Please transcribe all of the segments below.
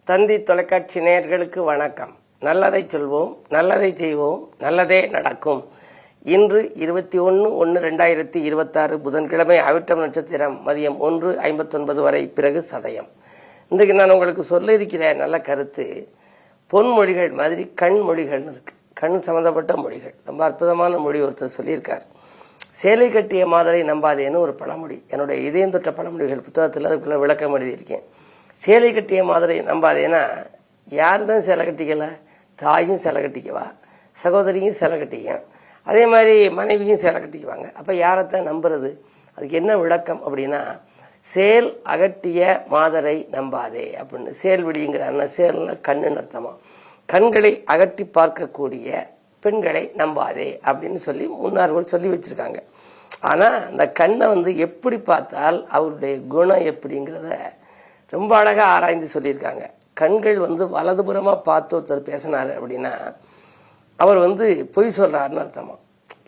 தந்தி தொலைக்காட்சி நேயர்களுக்கு வணக்கம். நல்லதை சொல்வோம், நல்லதை செய்வோம், நல்லதே நடக்கும். இன்று 21/1/2026 புதன்கிழமை அவிட்டம் நட்சத்திரம் மதியம் 1:59 வரை, பிறகு சதயம். இன்றைக்கு நான் உங்களுக்கு சொல்ல இருக்கிற நல்ல கருத்து, பொன்மொழிகள் மாதிரி கண் மொழிகள்னு இருக்கு. கண் சம்பந்தப்பட்ட மொழிகள். ரொம்ப அற்புதமான மொழி ஒருத்தர் சொல்லியிருக்கார். சேலை கட்டிய மாதரை நம்பாதேன்னு ஒரு பழமொழி. என்னுடைய இதயம் தொட்ட பழமொழிகள் புத்தகத்தில் அதுக்குள்ள விளக்கம் எழுதியிருக்கேன். சேலை கட்டிய மாதரை நம்பாதேன்னா யாரு தான் சேலை கட்டிக்கல? தாயும் சேலை கட்டிக்குவா, சகோதரியும் சேலை கட்டிக்கும், அதே மாதிரி மனைவியும் சேலை கட்டிக்குவாங்க. அப்போ யாரைத்தான் நம்புறது? அதுக்கு என்ன விளக்கம் அப்படின்னா, சேல் அகட்டிய மாதரை நம்பாதே அப்படின்னு. சேல் விடிங்கிற சேல்னா கண்ணுன்னு அர்த்தமா. கண்களை அகட்டி பார்க்கக்கூடிய பெண்களை நம்பாதே அப்படின்னு சொல்லி முன்னார்கள் சொல்லி வச்சிருக்காங்க. ஆனால் அந்த கண்ணை எப்படி பார்த்தால் அவருடைய குணம் எப்படிங்கிறத ரொம்ப அழகாக ஆராய்ந்து சொல்லியிருக்காங்க. கண்கள் வலதுபுறமாக பார்த்து ஒருத்தர் பேசினார் அப்படின்னா அவர் பொய் சொல்கிறாருன்னு அர்த்தமா.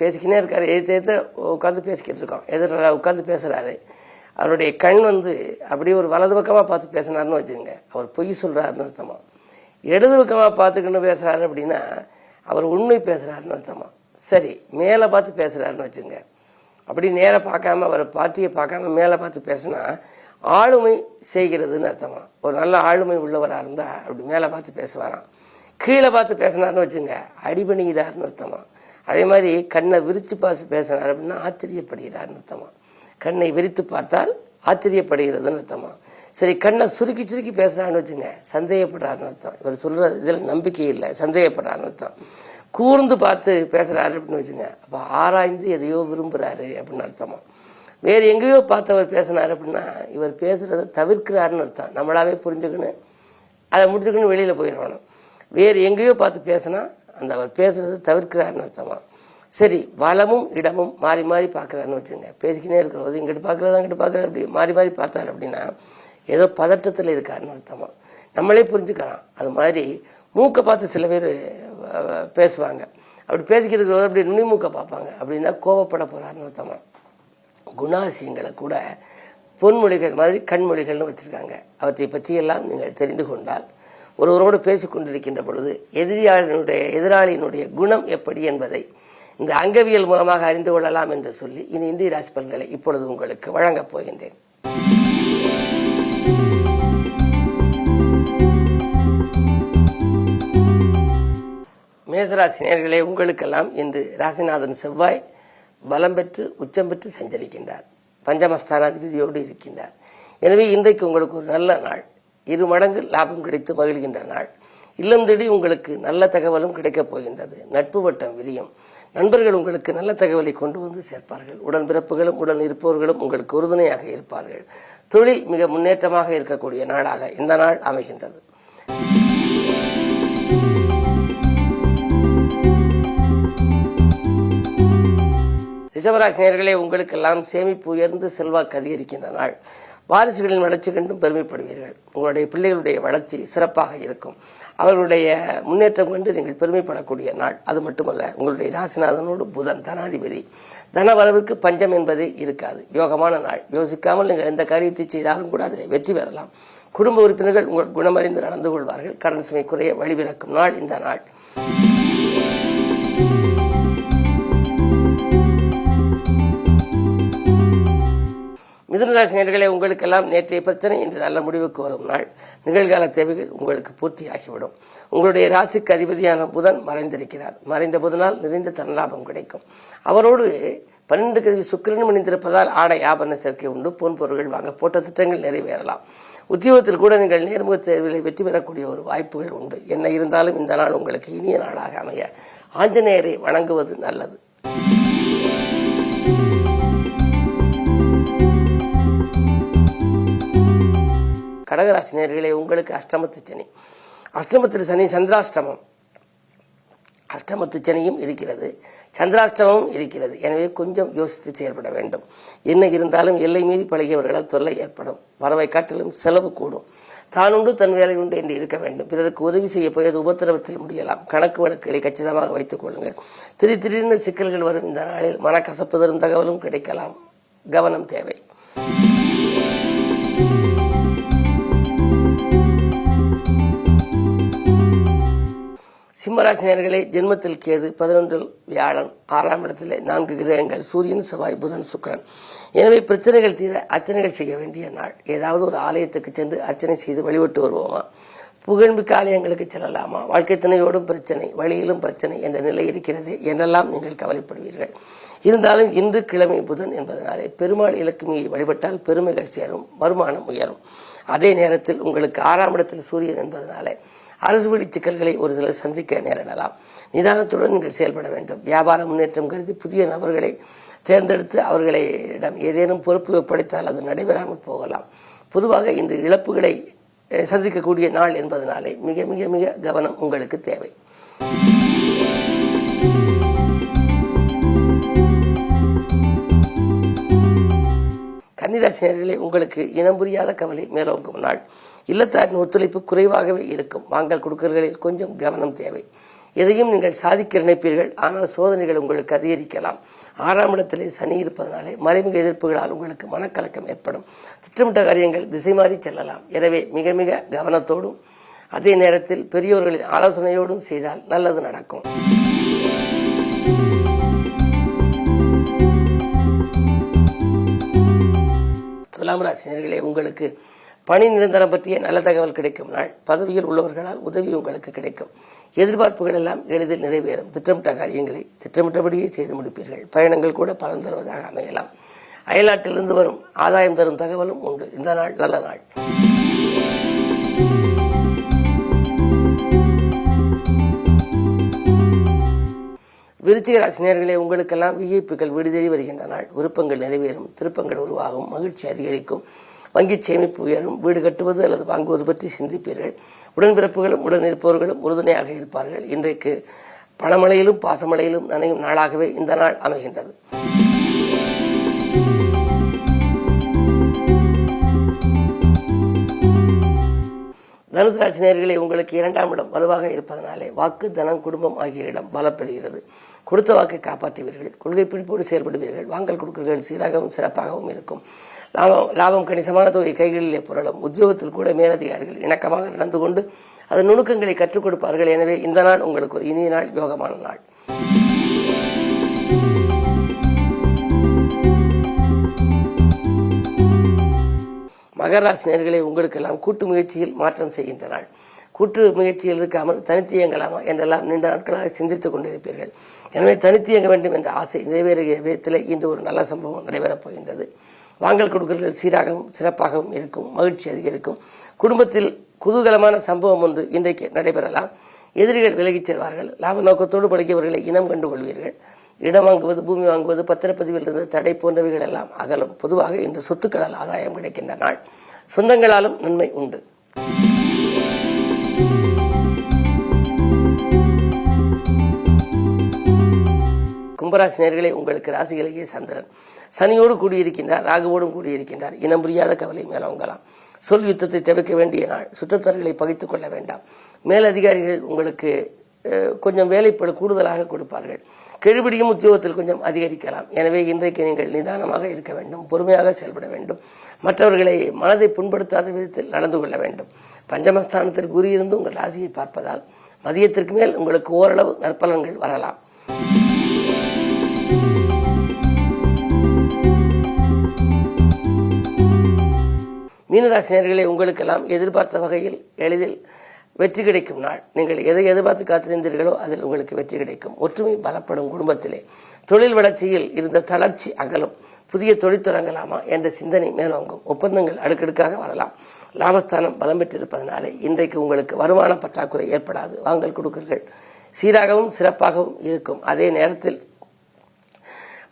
பேசிக்கினே இருக்காரு, எதிர்த்து உட்காந்து பேசிக்கிட்டு இருக்கோம், எதிர உட்காந்து பேசுகிறாரு. அவருடைய கண் அப்படியே ஒரு வலது பக்கமாக பார்த்து பேசினார்னு வச்சுக்கோங்க, அவர் பொய் சொல்கிறாருன்னு அர்த்தமா. இடது பக்கமாக பார்த்துக்கின்னு பேசுகிறாரு அப்படின்னா அவர் உண்மை பேசுகிறாருன்னு அர்த்தமா. சரி, மேலே பார்த்து பேசுகிறாருன்னு வச்சுங்க, அப்படி நேராக பார்க்காம அவர் பார்ட்டியை பார்க்காம மேலே பார்த்து பேசினா ஆளுமை செய்கிறதுன்னு அர்த்தமா. ஒரு நல்ல ஆளுமை உள்ளவராக இருந்தால் அப்படி மேலே பார்த்து பேசுவாராம். கீழே பார்த்து பேசினார்னு வச்சுங்க, அடிபணிகிறார்னு அர்த்தமா. அதே மாதிரி கண்ணை விரித்து பார்த்து பேசினார் அப்படின்னா ஆச்சரியப்படுகிறார்னு அர்த்தமா. கண்ணை விரித்து பார்த்தால் ஆச்சரியப்படுகிறதுன்னு அர்த்தமா. சரி, கண்ணை சுருக்கி சுருக்கி பேசுகிறான்னு வச்சுங்க, சந்தேகப்படுறாருன்னு அர்த்தம். இவர் சொல்கிற இதில் நம்பிக்கை இல்லை, சந்தேகப்படுறாருன்னு அர்த்தம். கூர்ந்து பார்த்து பேசுகிறாரு அப்படின்னு வச்சுங்க, அப்போ ஆராய்ந்து எதையோ விரும்புகிறாரு அப்படின்னு அர்த்தமா. வேறு எங்கேயோ பார்த்தவர் பேசினார் அப்படின்னா இவர் பேசுகிறத தவிர்க்கிறாருன்னு அர்த்தம். நம்மளாவே புரிஞ்சுக்கணும், அதை முடிச்சுக்கணும், வெளியில் போயிடணும். வேறு எங்கேயோ பார்த்து பேசினா அந்த அவர் பேசுகிறத தவிர்க்கிறாருன்னு அர்த்தமா. சரி, வலமும் இடமும் மாறி மாறி பார்க்குறாருன்னு வச்சுங்க, பேசிக்கினே இருக்கிறது இங்கிட்டு பார்க்குறது அங்கிட்டு பார்க்குறது, அப்படி மாறி மாறி பார்த்தார் அப்படின்னா ஏதோ பதட்டத்தில் இருக்காருன்னு அர்த்தமா. நம்மளே புரிஞ்சுக்கலாம். அது மாதிரி மூக்கை பார்த்து சில பேர் பேசுவாங்க. அப்படி பேசிக்கிட்டு அப்படி நுனி மூக்கை பார்ப்பாங்க, அப்படின்னா கோவப்பட போகிறாருன்னு அர்த்தமா. குணாசியங்களை கூட பொன்மொழிகள் மாதிரி கண்மொழிகள்னு வச்சுருக்காங்க. அவற்றை பற்றியெல்லாம் நீங்கள் தெரிந்து கொண்டால் ஒருவரோடு பேசிக்கொண்டிருக்கின்ற பொழுது எதிராளியினுடைய குணம் எப்படி என்பதை இந்த அங்கவியல் மூலமாக அறிந்து கொள்ளலாம் என்று சொல்லி இனி இந்திய ராசி பலன்களை இப்பொழுது உங்களுக்கு வழங்கப் போகின்றேன். மேசராசி நேயர்களே, உங்களுக்கெல்லாம் இன்று ராசிநாதன் செவ்வாய் பலம் பெற்று உச்சம் பெற்று சஞ்சரிக்கின்றார். பஞ்சமஸ்தானாதிபதியோடு இருக்கின்றார். எனவே இன்றைக்கு உங்களுக்கு ஒரு நல்ல நாள். 2 மடங்கு லாபம் கிடைத்து மகிழ்கின்ற நாள். இல்லம் தேடி உங்களுக்கு நல்ல தகவலும் கிடைக்கப் போகின்றது. நட்பு வட்டம் விரியும். நண்பர்கள் உங்களுக்கு நல்ல தகவலை கொண்டு வந்து சேர்ப்பார்கள். உடன்பிறப்புகளும் உடன் இருப்பவர்களும் உங்களுக்கு உறுதுணையாக இருப்பார்கள். தொழில் மிக முன்னேற்றமாக இருக்கக்கூடிய நாளாக இந்த நாள் அமைகின்றது. ரிஷபராசினியர்களே, உங்களுக்கெல்லாம் சேமிப்பு உயர்ந்து செல்வாக்கு அதிகரிக்கின்ற நாள். வாரிசுகளின் வளர்ச்சி கண்டும் பெருமைப்படுவீர்கள். உங்களுடைய பிள்ளைகளுடைய வளர்ச்சி சிறப்பாக இருக்கும். அவர்களுடைய முன்னேற்றம் கண்டு நீங்கள் பெருமைப்படக்கூடிய நாள். அது மட்டுமல்ல, உங்களுடைய ராசிநாதனோடு புதன் தனாதிபதி. தன வரவுக்கு பஞ்சம் என்பதே இருக்காது. யோகமான நாள். யோசிக்காமல் நீங்கள் எந்த காரியத்தை செய்தாலும் கூட அதில் வெற்றி பெறலாம். குடும்ப உறுப்பினர்கள் உங்கள் குணமறிந்து நடந்து கொள்வார்கள். கடன் சுமை குறைய வழிபிறக்கும் நாள் இந்த நாள். மிதுனராசினியர்களே, உங்களுக்கெல்லாம் நேற்றைய பிரச்சனை இன்று நல்ல முடிவுக்கு வரும் நாள். நிகழ்கால தேவைகள் உங்களுக்கு பூர்த்தியாகிவிடும். உங்களுடைய ராசிக்கு அதிபதியான புதன் மறைந்திருக்கிறார். மறைந்த புதனால் நிறைந்த தனலாபம் கிடைக்கும். அவரோடு 12 சுக்கிரன் இணைந்திருப்பதால் ஆடை ஆபரண சேர்க்கை உண்டு. பொன் பொருட்கள் வாங்க போட்ட திட்டங்கள் நிறைவேறலாம். உத்தியோகத்தில் கூட நீங்கள் நேர்முக தேர்வில் வெற்றி பெறக்கூடிய ஒரு வாய்ப்புகள் உண்டு. என்ன இருந்தாலும் இந்த நாள் உங்களுக்கு இனிய நாளாக அமைய ஆஞ்சநேயரை வணங்குவது நல்லது. கடகராசினியர்களே, உங்களுக்கு அஷ்டமத்து சனி. அஷ்டமத்தில் சனி சந்திராஷ்டமம். அஷ்டமத்து சனியும் இருக்கிறது, சந்திராஷ்டமமும் இருக்கிறது. எனவே கொஞ்சம் யோசித்து செயல்பட வேண்டும். என்ன இருந்தாலும் எல்லை மீறி பழகியவர்களால் தொல்லை ஏற்படும். வரவை காட்டிலும் செலவு கூடும். தான் உண்டு தன் வேலை உண்டு என்று இருக்க வேண்டும். பிறருக்கு உதவி செய்ய போயது உபத்திரவத்தில் முடியலாம். கணக்கு வழக்குகளை கச்சிதமாக வைத்துக் கொள்ளுங்கள். திடீர்னு சிக்கல்கள் வரும் இந்த நாளில் மனக்கசப்பு தரும் தகவலும் கிடைக்கலாம். கவனம் தேவை. சிம்மராசினியர்களே, ஜென்மத்தில் கேது, 11 வியாழன், 6ஆம் இடத்திலே 4 கிரகங்கள், சூரியன், செவ்வாய், புதன், சுக்கிரன். எனவே பிரச்சனைகள் தீர அர்ச்சனைகள் செய்ய வேண்டிய நாள். ஏதாவது ஒரு ஆலயத்துக்கு சென்று அர்ச்சனை செய்து வழிபட்டு வருவோமா? புகழ்மிக்க ஆலயங்களுக்கு செல்லலாமா? வாழ்க்கை துணையோடும் பிரச்சனை, வழியிலும் பிரச்சனை என்ற நிலை இருக்கிறது என்றெல்லாம் நீங்கள் கவலைப்படுவீர்கள். இருந்தாலும் இன்று கிழமை புதன் என்பதனாலே பெருமாள் இலக்குமியை வழிபட்டால் பெருமைகள் சேரும், வருமானம் உயரும். அதே நேரத்தில் உங்களுக்கு 6ஆம் இடத்தில் சூரியன் என்பதனாலே அரசு வழி சிக்கல்களை ஒரு சிலர் சந்திக்க நேரிடலாம். நிதானத்துடன் நீங்கள் செயல்பட வேண்டும். வியாபார முன்னேற்றம் கருதி புதிய நபர்களை தேர்ந்தெடுத்து அவர்களிடம் ஏதேனும் பொறுப்பு ஒப்படைத்தால் அது நடைபெறாமல் போகலாம். பொதுவாக இன்று இழப்புகளை சந்திக்கக்கூடிய நாள் என்பதனாலே மிக மிக மிக கவனம் உங்களுக்கு தேவை. கன்னிராசினியர்களே, உங்களுக்கு இனம் புரியாத கவலை மேலோங்கும் நாள். இல்லத்தாரின் ஒத்துழைப்பு குறைவாகவே இருக்கும். வாங்கல் கொடுக்கல்களில் கொஞ்சம் கவனம் தேவை. எதையும் நீங்கள் சாதிக்க நினைப்பீர்கள், ஆனால் சோதனைகள் உங்களுக்கு அதிகரிக்கலாம். 6ஆம் இடத்திலே சனி இருப்பதனாலே மறைமுக எதிர்ப்புகளால் உங்களுக்கு மனக்கலக்கம் ஏற்படும். திட்டமிட்ட காரியங்கள் திசை மாறி செல்லலாம். எனவே மிக மிக கவனத்தோடும் அதே நேரத்தில் பெரியோர்களின் ஆலோசனையோடும் செய்தால் நல்லது நடக்கும். துலாம் ராசினியர்களே, உங்களுக்கு பணி நிரந்தரம் பற்றிய நல்ல தகவல் கிடைக்கும் நாள். பதவியில் உள்ளவர்களால் உதவி உங்களுக்கு கிடைக்கும். எதிர்பார்ப்புகள் எல்லாம் எளிதில் நிறைவேறும். திட்டமிட்ட காரியங்களை திட்டமிட்டபடியே செய்து முடிப்பீர்கள். பயணங்கள் கூட பலன் தருவதாக அமையலாம். அயல்நாட்டிலிருந்து வரும் ஆதாயம் தரும் தகவலும் உண்டு. இந்த நாள் நல்ல நாள். விருச்சிக ராசினியர்களே, உங்களுக்கெல்லாம் விஐபிக்கள் வீடு தேடி வருகின்ற நாள். விருப்பங்கள் நிறைவேறும், திருப்பங்கள் உருவாகும், மகிழ்ச்சி அதிகரிக்கும், வங்கி சேமிப்பு உயரும். வீடு கட்டுவது அல்லது வாங்குவது பற்றி சிந்திப்பீர்கள். உடன்பிறப்புகளும் உடனிருப்பவர்களும் உறுதுணையாக இருப்பார்கள். இன்றைக்கு பணமழையிலும் பாசமழையிலும் நனையும் நாளாகவே இந்த நாள் அமைகின்றது. தனுசு ராசினியர்களே, உங்களுக்கு 2ஆம் இடம் வலுவாக இருப்பதனாலே வாக்கு, தனம், குடும்பம் ஆகிய இடம் பலப்படுகிறது. கொடுத்த வாக்கை காப்பாற்றுவீர்கள். கொள்கை பிடிப்போடு செயல்படுவீர்கள். வாங்கல் கொடுக்கல்கள் சீராகவும் சிறப்பாகவும் இருக்கும். லாபம் கணிசமான தொகை கைகளிலே புரளும். உத்தியோகத்தில் கூட மேலதிகாரிகள் இணக்கமாக நடந்து கொண்டு அதன் நுணுக்கங்களை கற்றுக் கொடுப்பார்கள். எனவே இந்த நாள் உங்களுக்கு ஒரு இனிய நாள், யோகமான நாள். மகர ராசினியர்களே, உங்களுக்கெல்லாம் கூட்டு முயற்சியில் மாற்றம் செய்கின்ற நாள். கூட்டு முயற்சியில் இருக்காமல் தனித்து இயங்கலாமா என்றெல்லாம் நீண்ட நாட்களாக சிந்தித்துக் கொண்டிருப்பீர்கள். எனவே தனித்து இயங்க வேண்டும் என்ற ஆசை நிறைவேறிய விதத்தில் இன்று ஒரு நல்ல சம்பவம் நடைபெறப் போகின்றது. வாங்கல் கொடுக்கல்கள் சீராகவும் சிறப்பாகவும் இருக்கும். மகிழ்ச்சி அதிகரிக்கும். குடும்பத்தில் குதூகலமான சம்பவம் ஒன்று இன்றைக்கு நடைபெறலாம். எதிரிகள் விலகிச் செல்வார்கள். லாப நோக்கத்தோடு பழகியவர்களை இனம் கண்டு கொள்வீர்கள். இடம் வாங்குவது, பூமி வாங்குவது, பத்திரப்பதிவில் இருந்து தடை போன்றவைகள் எல்லாம் அகலும். பொதுவாக இந்த சொத்துக்களால் ஆதாயம் கிடைக்கின்ற நாள். சொந்தங்களாலும் நன்மை உண்டு. கும்பராசினியர்களே, உங்களுக்கு ராசிகளையே சந்திரன் சனியோடு கூடியிருக்கின்றார், ராகுவோடும் கூடியிருக்கின்றார். இனம் புரியாத கவலை மேலோங்கலாம். சொல் யுத்தத்தை தவிர்க்க வேண்டிய நாள். சுற்றத்தார்களை பகைத்துக் கொள்ள வேண்டாம். மேலதிகாரிகள் உங்களுக்கு கொஞ்சம் வேலைப்பட கூடுதலாக கொடுப்பார்கள். கெடுபிடியும் உத்தியோகத்தில் கொஞ்சம் அதிகரிக்கலாம். எனவே இன்றைக்கு நீங்கள் நிதானமாக இருக்க வேண்டும், பொறுமையாக செயல்பட வேண்டும். மற்றவர்களை மனதை புண்படுத்தாத விதத்தில் நடந்து கொள்ள வேண்டும். பஞ்சமஸ்தானத்தில் கூறியிருந்து உங்கள் ராசியை பார்ப்பதால் மதியத்திற்கு மேல் உங்களுக்கு ஓரளவு நற்பலன்கள் வரலாம். மீனராசினியர்களே, உங்களுக்கெல்லாம் எதிர்பார்த்த வகையில் எளிதில் வெற்றி கிடைக்கும் நாள். நீங்கள் எதை எதிர்பார்த்து காத்திருந்தீர்களோ அதில் உங்களுக்கு வெற்றி கிடைக்கும். ஒற்றுமை பலப்படும். குடும்பத்திலே தொழில் வளர்ச்சியில் இருந்த தளர்ச்சி அகலும். புதிய தொழில் தொடங்கலாமா என்ற சிந்தனை மேலோங்கும். ஒப்பந்தங்கள் அடுக்கடுக்காக வரலாம். லாபஸ்தானம் பலம் பெற்றிருப்பதனாலே இன்றைக்கு உங்களுக்கு வருமான பற்றாக்குறை ஏற்படாது. வாங்கல் கொடுக்கல்கள் சீராகவும் சிறப்பாகவும் இருக்கும். அதே நேரத்தில்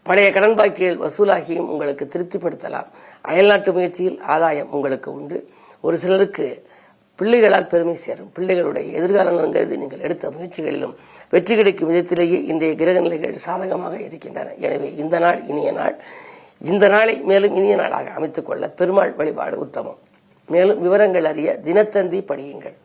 பழைய கடன் பாக்கிகள் வசூலாகியும் உங்களுக்கு திருப்திப்படுத்தலாம். அயல்நாட்டு முயற்சியில் ஆதாயம் உங்களுக்கு உண்டு. ஒரு சிலருக்கு பிள்ளைகளால் பெருமை சேரும். பிள்ளைகளுடைய எதிர்கால நலன்கருதி நீங்கள் எடுத்த முயற்சிகளிலும் வெற்றி கிடைக்கும் விதத்திலேயே இன்றைய கிரக நிலைகள் சாதகமாக இருக்கின்றன. எனவே இந்த நாள் இனிய நாள். இந்த நாளை மேலும் இனிய நாளாக அமைத்துக் கொள்ள பெருமாள் வழிபாடு உத்தமம். மேலும் விவரங்கள் அறிய தினத்தந்தி படியுங்கள்.